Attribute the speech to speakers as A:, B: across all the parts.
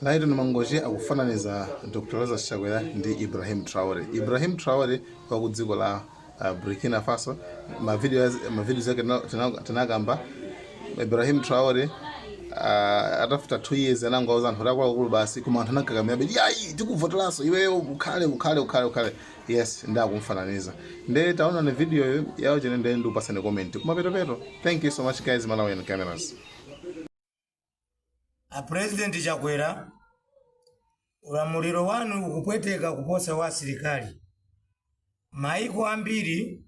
A: Laito Mangoje akufananiza Dr. Lazarus Chakwera ndi Ibrahim Traore. Ibrahim Traore kwa kudziko la Burkina Faso. Mavideo yake tinagamba Ibrahim Traore atafuta 2 years anango awuzanthu akulu basi kuma anthu anakakamira beti yayi tikuvoteraso iweyo ukhale yes ndakumfananiza nde taona ne video yawo chene nde ndupasane comment kumapeto. Thank you so much guys. Malawian cameras.
B: President Chakwera, ulamuliro wanu ukupweteka kuposa wa serikali. Maiko ambiri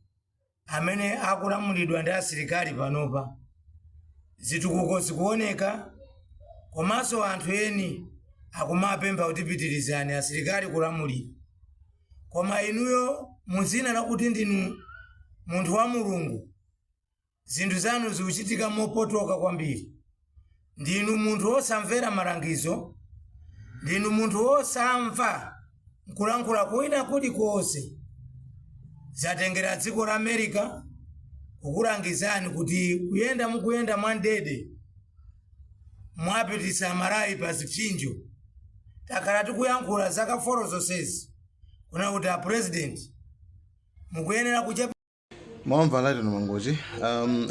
B: amene akulamulidwa ndi asilikali panopa zitukuko zikuoneka, komanso anthu eni akumapempha kuti pitirizani asilikali kulamulira. Koma inuyo muzina lakuti ndinu munthu wa Mulungu, zinthu zanu zikuchitika mopotoka kwambiri. Ndinu munthu osamvera malangizo, ndinu munthu osamva nkulankhula kwina kulikonse. Zatengera dziko la America kukulangizani kuti mukuyenda mwandede mwapitisa marayi pa zipsinjo. Takhala tikuyankhula zaka 4 zonsezi kuna kuti a president mukuyenera kuchepa
A: Mwamva Laito Mangoje.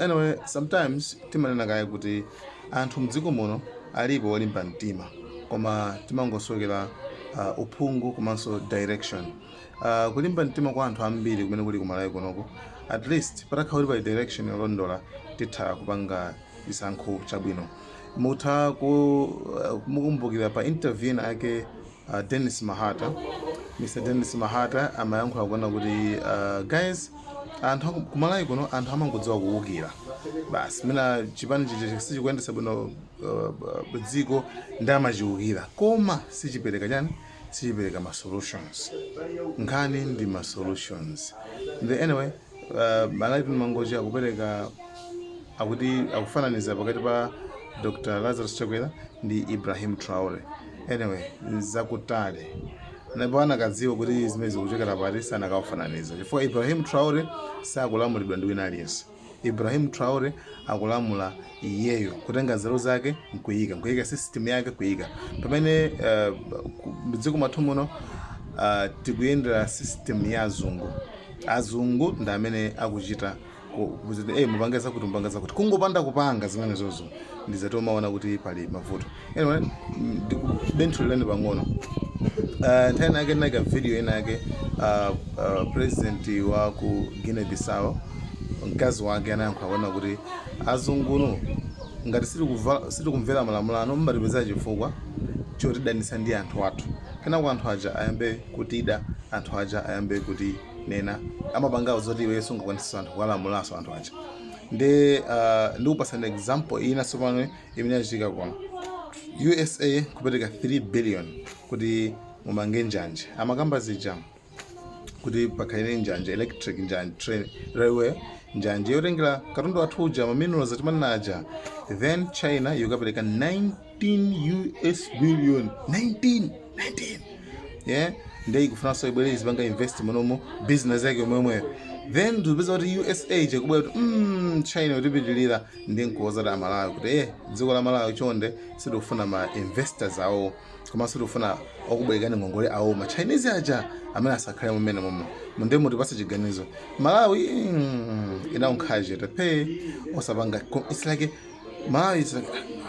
A: Anyway, sometimes timanena kaya kuti anthu mdziko muno alipo olimba mtima koma timangosokera uphungu komanso direction. Kulimba mtima kwa anthu ambiri kumene kuli kumalawi kunoko, at least patakhala pa direction yolondola titha kupanga chisankho chabwino. Mutha mukumbukira pa interview yake Dennis Mahata. Mr. Dennis Mahata amayankhula kuona kuti guys, anthu kumalawi kuno anthu amangodziwa kuwukira basi mina chipani chiche sichikuyendesa bwino dziko ndamachiwukira koma sichipereka chani, sichipereka ma solutions. Nkhani ndi ma solutions. Anyway, Laito Mangoje akupereka akufananiza pakati pa Dr. Lazarus Chakwera ndi Ibrahim Traore. Anyway, zakutale napana kadziwa kuti zimene zikuchokera pati sanakawafananiza chifukwa Ibrahim Traore sakulamulidwa ndi wina aliyense. Ibrahim Traore akulamula iyeyo kutenga nzeru zake nkuyika system yake kuyika pamene mdziko mwathu muno tikuyendera system ya azungu ndi amene akuchita mupangaza kuti kungopanda kupanga zimene zozo ndizatomaona kuti pali mavuto. Anyway, ndikubentulirani pang'ono. Nthawi yake naika video yake president wa ku Guinea Bissau mkazi wake anayankhula kuona kuti azunguno ngati sitikumvera malamulo mmatipeza chifukwa chotidanisa ndi anthu athu. Kenako anthu aja ayambe kutida, anthu aja ayambe kuti nena amapangawo zoti iwe sungakwanisa anthu kulamulaso anthu aja. Ndikupasani example ina sopano imene yachitika kuno. USA kupereka 3 billion kuti mumange njanje. Amakamba zija kuti pakhale njanje electric, njanje train railway, njanje yotengera katundu wathu uja maminerals atimannaja. Then China yukapereka 19 US billion. 19 yeah, ndiye ikufunanso ibwere izipanga invest munomo business yake yomwe. Then ndipeza kuti USA chekubwera kuti China yotipitilira ndi nkuoza da Malawi kuti dziko la Malawi chonde sitikufuna ma investors awo koma sitikufuna okubwerekani ngongole awo ma Chinese aja amene asakhale mumene momwe. Munde mutipasa chiganizo Malawi inaunkhajira tepe osapanga. It's like Malawi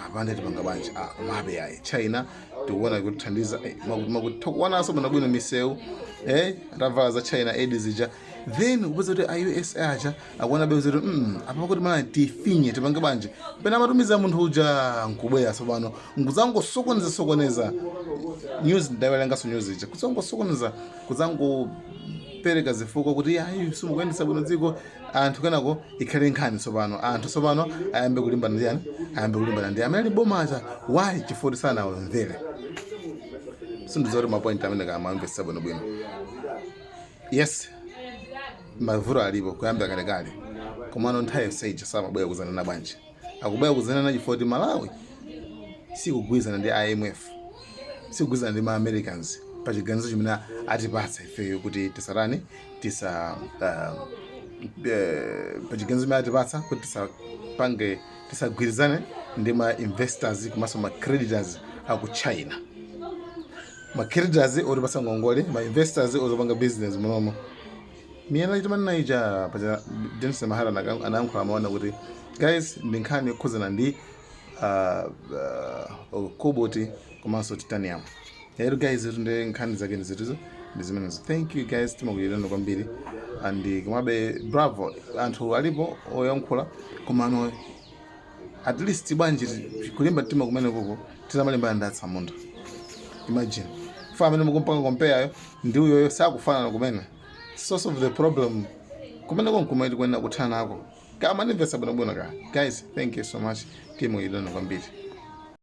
A: apande tipanga bwanji mabe yayi China tikuona kuthandiza makutokwanaso bwino misewu atavala za China aid zija. Then upeza kuti US aja akuona beuze kuti apa kuti Malawi tifinye tipange bwanji pena matumiza munthu uja nkubweya sobano nguzangosokoneza news ndawelengaso news ija kuzangosokoneza kuzangopereka zifukwa kuti ayi simukuyendesa bwino dziko anthu kenako ikhale nkhani sobano anthu sobano ayambe kulimbana ndi yani, ayambe kulimbana ndi amene ali bomaza why chifukwa sana awamvere. Sindizo kuti mapoint amene kamamvesa bwino. Yes, mavuto alipo kuyamba kalekale komano nthawi sage samabwera kuzanana bwanji. Akubwera kuzanana chifukwa kuti Malawi sikugwizana ndi IMF, sikugwizana ndi ma Americans pa chiganizo chimene atipatsa ifeyo kuti tisarani pa chiganizo chimene atipatsa kuti tisagwirizane ndi ma investors komanso ma creditors aku China. ma creditors ori pasangongole, ma investors ozopanga business munomo. Miyana itamani naija paja Dennis Mahara anayankhula maona kuti guys ndinkhani yokhuzana ndi cobalt komanso titanium. Yero guys ndi nkhani zake ndizituzo ndizimenezo. Thank you guys, timakuyirana kwambiri and kumabe bravo anthu alipo oyankhula komano at least bwanji kulimba tima kumene koko tinamalimba ndatsa munda. Imagine fa amene mukumpanga compare ndi uyoyo sakufanana kumene. Source of the problem kumene konkumaiti kwena kuthana nako kama ndimvesa bwinobwino ka guys. Thank you so much, timakuyirana kwambiri.